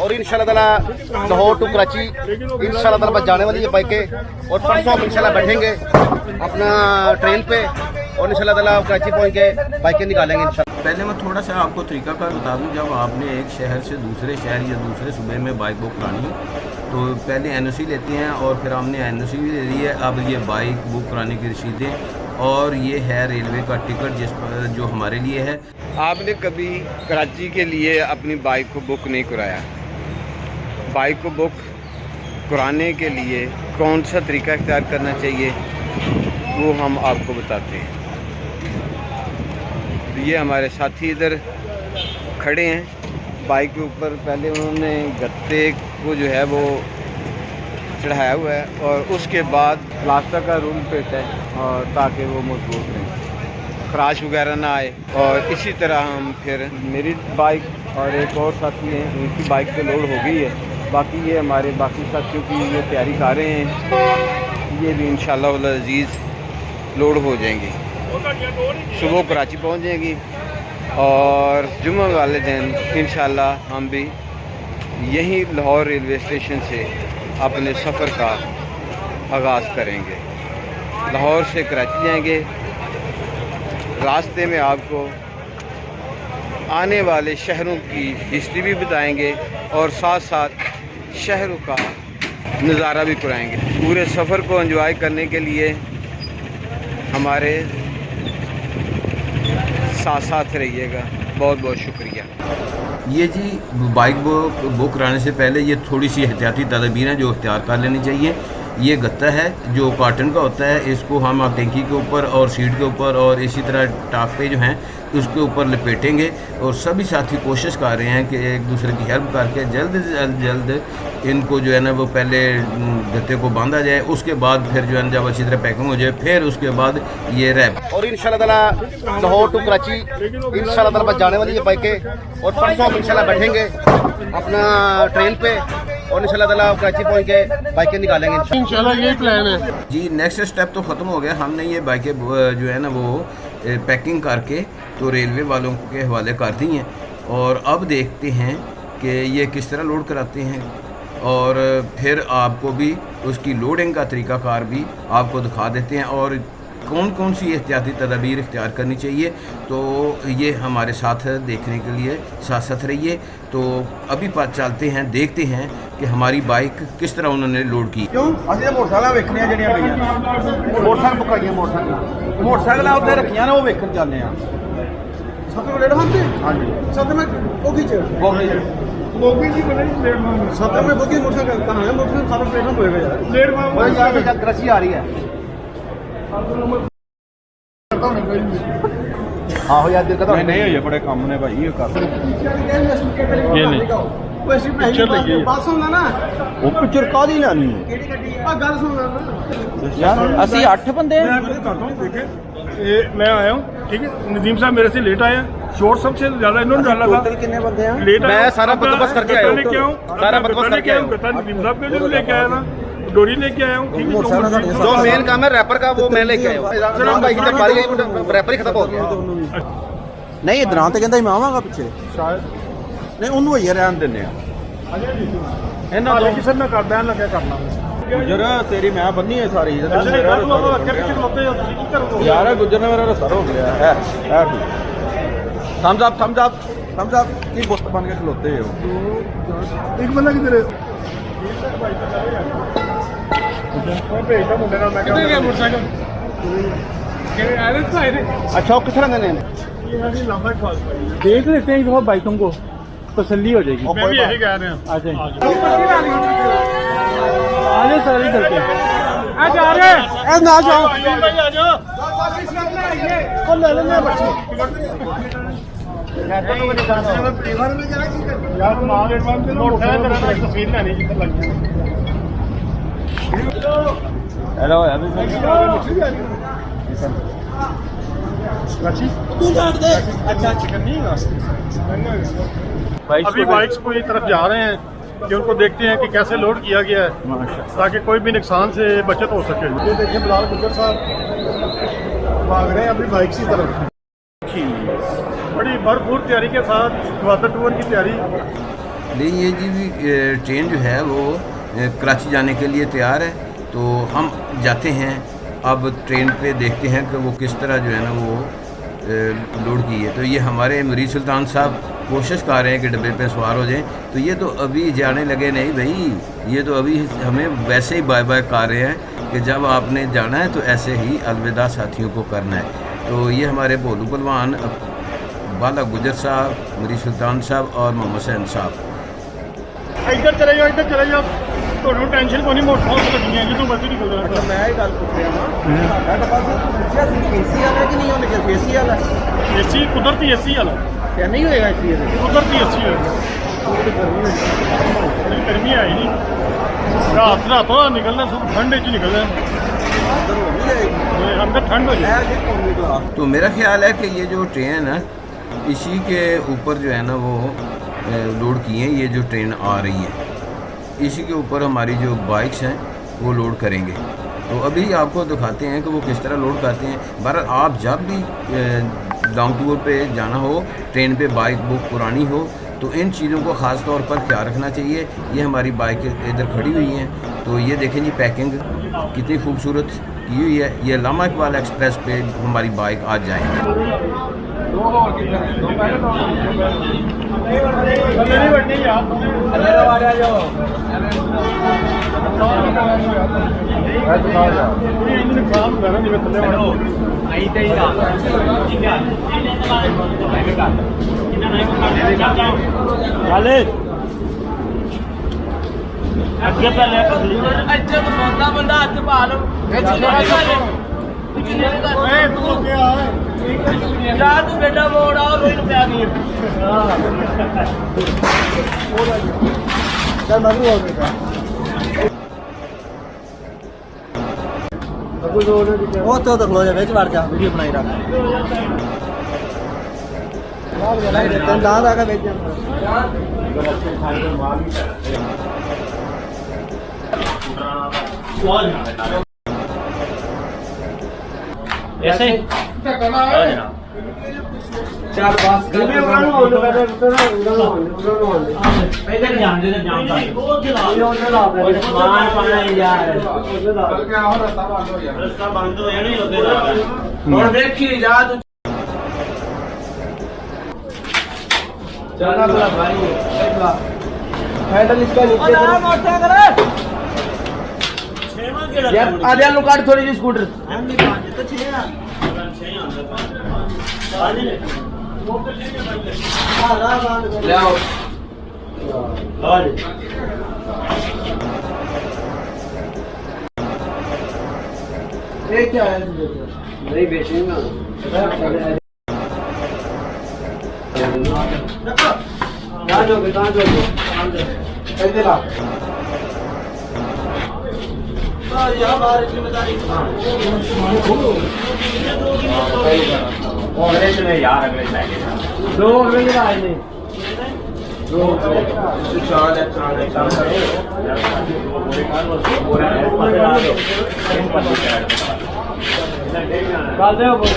और इंशाल्लाह ताला लाहौर टू कराची इंशाल्लाह ताला जाने वाली ये बाइकें और परसों हम इंशाल्लाह बैठेंगे अपना ट्रेन पे और इंशाल्लाह ताला कराची पहुँच के बाइकें निकालेंगे इंशाल्लाह। पहले मैं थोड़ा सा आपको तरीकाकार बता दूं, जब आपने एक शहर से दूसरे शहर या दूसरे सूबे में बाइक बुक करानी है तो पहले एनओसी लेते हैं और फिर हमने एनओसी भी ले ली है। अब ये बाइक बुक कराने की रसीदें और ये है रेलवे का टिकट जिस पर जो हमारे लिए है। आपने कभी कराची के लिए अपनी बाइक को बुक नहीं कराया? बाइक को बुक कराने के लिए कौन सा तरीका इख्तियार करना चाहिए वो हम आपको बताते हैं। तो ये हमारे साथी इधर खड़े हैं बाइक के ऊपर। पहले उन्होंने गत्ते को जो है वो चढ़ाया हुआ है और उसके बाद प्लास्टर का रूल पेटा है और ताकि वो मजबूत रहे, खराश वगैरह ना आए। और इसी तरह हम फिर मेरी बाइक और एक और साथी हैं उनकी बाइक पे लोड हो गई है। बाकी ये हमारे बाकी साथियों की ये तैयारी कर रहे हैं, ये भी इंशाल्लाह अज़ीज़ लोड हो जाएंगी, सुबह कराची पहुंच जाएंगी और जुम्मे वाले दिन इंशाल्लाह हम भी यहीं लाहौर रेलवे स्टेशन से अपने सफ़र का आगाज़ करेंगे। लाहौर से कराची जाएंगे, रास्ते में आपको आने वाले शहरों की हिस्ट्री भी बताएंगे और साथ साथ शहरों का नज़ारा भी कराएंगे। पूरे सफ़र को एंजॉय करने के लिए हमारे साथ साथ रहिएगा। बहुत बहुत शुक्रिया। ये जी बाइक बुक कराने से पहले ये थोड़ी सी एहतियाती तदबीरें जो इख्तियार कर लेनी चाहिए। ये गत्ता है जो कॉटन का होता है, इसको हम आप टंकी के ऊपर और सीट के ऊपर और इसी तरह टाप पे जो हैं उसके ऊपर लपेटेंगे। और सभी साथी कोशिश कर रहे हैं कि एक दूसरे की हेल्प करके जल्द से जल्द इनको जो है ना वो पहले गत्ते को बांधा जाए, उसके बाद फिर जो है जब अच्छी तरह पैकिंग हो जाए फिर उसके बाद ये रैप। और इंशाल्लाह ताला लाहौर टू कराची इंशाल्लाह ताला जाने वाली ये बाइकें और परसों हम इंशाल्लाह बैठेंगे अपना ट्रेन पे और इंशाल्लाह ताला कराची पहुँच के बाइकें निकालेंगे इंशाल्लाह यही प्लान है जी। नेक्स्ट स्टेप तो ख़त्म हो गया, हमने ये बाइकें जो है ना वो पैकिंग करके तो रेलवे वालों के हवाले कर दी हैं और अब देखते हैं कि ये किस तरह लोड कराते हैं और फिर आपको भी उसकी लोडिंग का तरीक़ाकार भी आपको दिखा देते हैं और कौन कौन सी एहतियाती तदबीर इख्तियार करनी चाहिए। तो ये हमारे साथ देखने के लिए साथ साथ रहिए। तो अभी चलते हैं, देखते हैं कि हमारी बाइक किस तरह उन्होंने लोड की। क्यों असं मोटरसाइकिल वेखने जड़ियाँ पई मोटरसाइकिल बुक करिए मोटरसाइकिल उत्ते रखियां ने वो वेखण जाने सत प्लेटफार्म से। हाँ जी सत में बोगी जी सत में बोगी मोटरसाइकिल कहाँ है? मोटरसाइकिल सारा प्लेटफार्म होएगा यार कृषि आ रही है। आहो यार दिल का नहीं है बड़े काम ने भाई ये कर ये नहीं बात सुन ना वो पिक्चर कादी लानी है गल सुन यार असि 8 बंदे मैं आया हूँ, ठीक है। नदीम साहब मेरे से लेट आया, शोर सबसे ज्यादा इन्होंने डाला था। कितने बंदे हैं? लेट मैं सारा बंदोभास्त करके आया हूँ, सारा बंदोबस्त करके आया हूँ। नदीम साहब के लिए लेके आया था, डोरी लेके आया हूँ, ठीक है। जो मेन काम है रैपर का वो मैं लेके आया हूँ। भाई की बारी आई रैपर ही खत्म हो गया। नहीं इधर तो कहता मैं आवांगा पीछे शायद नहीं उन्होंने ही रहन देने ਇਹਨਾਂ ਕਿਸੇ ਨਾਲ ਕਰ ਦੇਣ ਲੱਗਿਆ ਕਰਨਾ गुजर तेरी मैं बन्नी है सारी यार गुजर ने मेरा रस्सा हो गया है थम्स अप की दोस्त बन के खलोते हो एक बंदा किधर है भेजता मुंडे नाल मैं क्या मोटरसाइकिल अच्छा किस तरह देने देख लेते हैं एक दफा बाइकों को, तसल्ली हो जाएगी। मैं भी यही कह रहे हैं। आ जाए आगे सारी करते हैं जा रहे हैं ना जाओ आ जाओ और ले लेंगे बच्चे यार माल एडवांस में नोट है तेरा तस्वीर लेनी जितना लग हेलो अच्छा चिकन नहीं अभी बाइक्स को एक तरफ जा रहे हैं कि उनको देखते हैं कि कैसे लोड किया गया है ताकि कोई भी नुकसान से बचत हो सके। ये देखिए बिलाल गुजर साहब भाग रहे हैं अपनी बाइक की तरफ। बड़ी भरपूर तैयारी के साथ वाटर टूर की तैयारी नहीं, ये जी भी ट्रेन जो है वो कराची जाने के लिए तैयार है, तो हम जाते हैं। अब ट्रेन पे देखते हैं कि वो किस तरह जो है ना वो लोड की है। तो ये हमारे मरीज सुल्तान साहब कोशिश कर रहे हैं कि डब्बे पे सवार हो जाएं, तो ये तो अभी जाने लगे नहीं भाई, ये तो अभी हमें वैसे ही बाय बाय कर रहे हैं कि जब आपने जाना है तो ऐसे ही अलविदा साथियों को करना है। तो ये हमारे भोलू पहलवान, बाला गुजर साहब, मरीज सुल्तान साहब और मोहम्मद हुसैन साहब। इधर चले जाओ, इधर चले जाओ, ਤੁਹਾਨੂੰ ਟੈਨਸ਼ਨ ਕੋਈ ਨਹੀਂ, ਮੋਟਰਸਾਈਕਲ ਲੱਗੀਆਂ ਜਦੋਂ ਮਰਜ਼ੀ ਨਿਕਲ ਜਾਣਾ। ਅੱਛਾ, ਮੈਂ ਇਹ ਗੱਲ ਪੁੱਛ ਰਿਹਾ ਹਾਂ ਸਾਡਾ ਪਾਸ ਪੁੱਛਿਆ ਸੀ ਏਸੀ ਵਾਲਾ ਕਿ ਨਹੀਂ ਹੋਣਾ ਚਾਹੀਦਾ? ਏਸੀ ਵਾਲਾ ਏਸੀ ਕੁਦਰਤੀ ਏਸੀ ਵਾਲਾ ਤੇ ਨਹੀਂ ਹੋਏਗਾ ਏਸੀ ਇਹਦੇ ਕੁਦਰਤੀ ਏਸੀ ਹੋਏਗਾ। ਗਰਮੀ ਆਈ ਨਹੀਂ, ਰਾਤੋਂ ਨਿਕਲਣਾ, ਸਭ ਠੰਡੇ ਚ निकलना, ਅੰਦਰ ਹੋ ਨਹੀਂ ਜਾਏਗੀ, अंदर ठंड हो जाए। मैं जे कौन निकला तो मेरा ख्याल है कि ये जो ट्रेन है इसी के ऊपर जो है ना वो लोड किए हैं, ये जो ट्रेन आ रही है इसी के ऊपर हमारी जो बाइक्स हैं वो लोड करेंगे। तो अभी आपको दिखाते हैं कि वो किस तरह लोड करते हैं। बहरहाल आप जब भी लॉन्ग टूर पे जाना हो, ट्रेन पे बाइक बुक पुरानी हो, तो इन चीज़ों को ख़ास तौर पर ख्याल रखना चाहिए। ये हमारी बाइक इधर खड़ी हुई हैं, तो ये देखें जी पैकिंग कितनी खूबसूरत की हुई है। ये लामा इकबाल एक्सप्रेस पे हमारी बाइक आज जाएगी। ਅੱਗੇ ਪਹਿਲੇ ਇੱਥੇ ਬਸੌਦਾ ਬੰਦਾ ਹੱਥ ਪਾ ਲਓ ਓਏ ਤੂੰ ਅੱਗੇ ਆ ਯਾਰ ਤੂੰ ਬੇਟਾ ਮੋੜ ਆ ਰੋਈ ਪਿਆ ਨਹੀਂ ਚੱਲ ਮਗਰੂ ਹੋ ਗਿਆ ਉਹ ਤੋਂ ਤੱਕ ਲੋ ਜਾ ਵਿੱਚ ਵੜ ਜਾ, ਵੀਡੀਓ ਬਣਾਈ ਰੱਖ ਤੈਨੂੰ ਦਾਦ ਆ ਗਿਆ ਵਿੱਚ ऐसे ਚੱਲ ਬਸ ਪਹਿਲੇ ਜਾਣ ਦੇ ਜਾਣ ਦਾ ਉਹ ਸਮਾਨ ਪਾਣਾ ਯਾਰ ਰਸਤਾ ਬੰਦ ਹੋ ਜਾਣਾ ਉਹਦੇ ਹੁਣ ਵੇਖੀ ਜਾ ਤੂੰ ਚੱਲ ਅਗਲਾ ਭਾਈ ਅਗਲਾ ਪੈਡਲ इसका नीचे ਨਾ ਮੋਟਾ ਕਰ ਛੇਵਾਂ ਕਿਹੜਾ यार आजा लो काट थोड़ी सी स्कूटर हम नहीं पांच तो छे ना छे आंदा पांच ने हां राह बंद कर ले आओ और ये क्या है नहीं बेचूंगा कहाँ जाओगे इधर आ दो अगले आए नहीं दो चार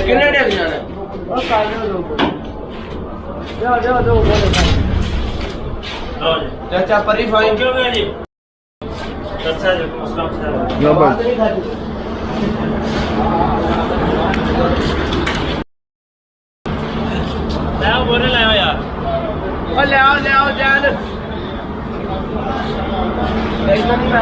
कितने डेग जाना चाचा परी फाइन क्यों गया जी अच्छा जी मुस्लिम ले आओ बोले ले आओ यार और ले आओ जान ऐसा नहीं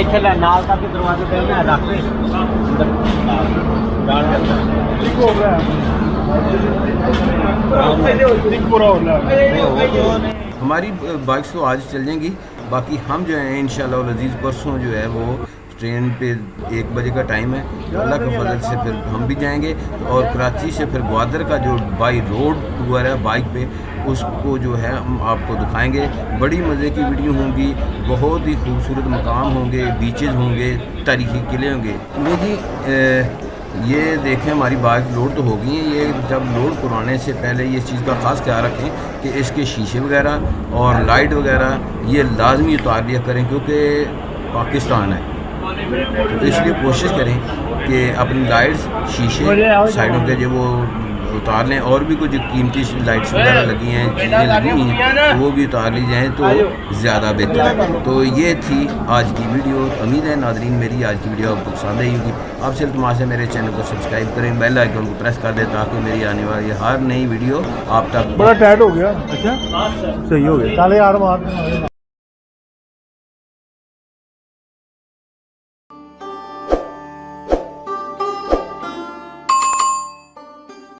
ਇੱਥੇ ਨਾਲ ਤੱਕ ਦਰਵਾਜ਼ੇ ਤੇ ਨਾ ਰੱਖ ਦੇ ठीक हो रहा है पूरा हो रहा है। हमारी बाइक्स तो आज चल जाएंगी, बाकी हम जो हैं इंशाल्लाह अज़ीज़ परसों जो है वो ट्रेन पे 1 बजे का टाइम है, तो अल्लाह के फजल से फिर हम भी जाएंगे और कराची से फिर ग्वादर का जो बाई रोड टूर है बाइक पे उसको जो है हम आपको दिखाएंगे। बड़ी मज़े की वीडियो होंगी, बहुत ही खूबसूरत मकाम होंगे, बीचेज़ होंगे, तारीखी किले होंगे। ये जी ये देखें हमारी बाइक लोड तो हो गई है, ये जब लोड करवाने से पहले ये चीज़ का ख़ास ख्याल रखें कि इसके शीशे वगैरह और लाइट वगैरह ये लाजमी उतार लिया करें, क्योंकि पाकिस्तान है तो इसलिए कोशिश करें कि अपनी लाइट्स शीशे साइडों के जो वो उतार लें, और भी कुछ कीमती लाइट्स वगैरह लगी हैं, चीज़ें लगी हुई हैं तो वो भी उतार ली जाएँ तो ज़्यादा बेहतर है। तो ये थी आज की वीडियो। उम्मीद है नादरीन मेरी आज की वीडियो आपको पसंद आई होगी। आपसे इल्तिमास है मेरे चैनल को सब्सक्राइब करें, बेल आइकन को प्रेस कर दें ताकि मेरी आने वाली हर नई वीडियो आप तक बड़ा टाइट हो गया। अच्छा सही हो गया, चल यार मार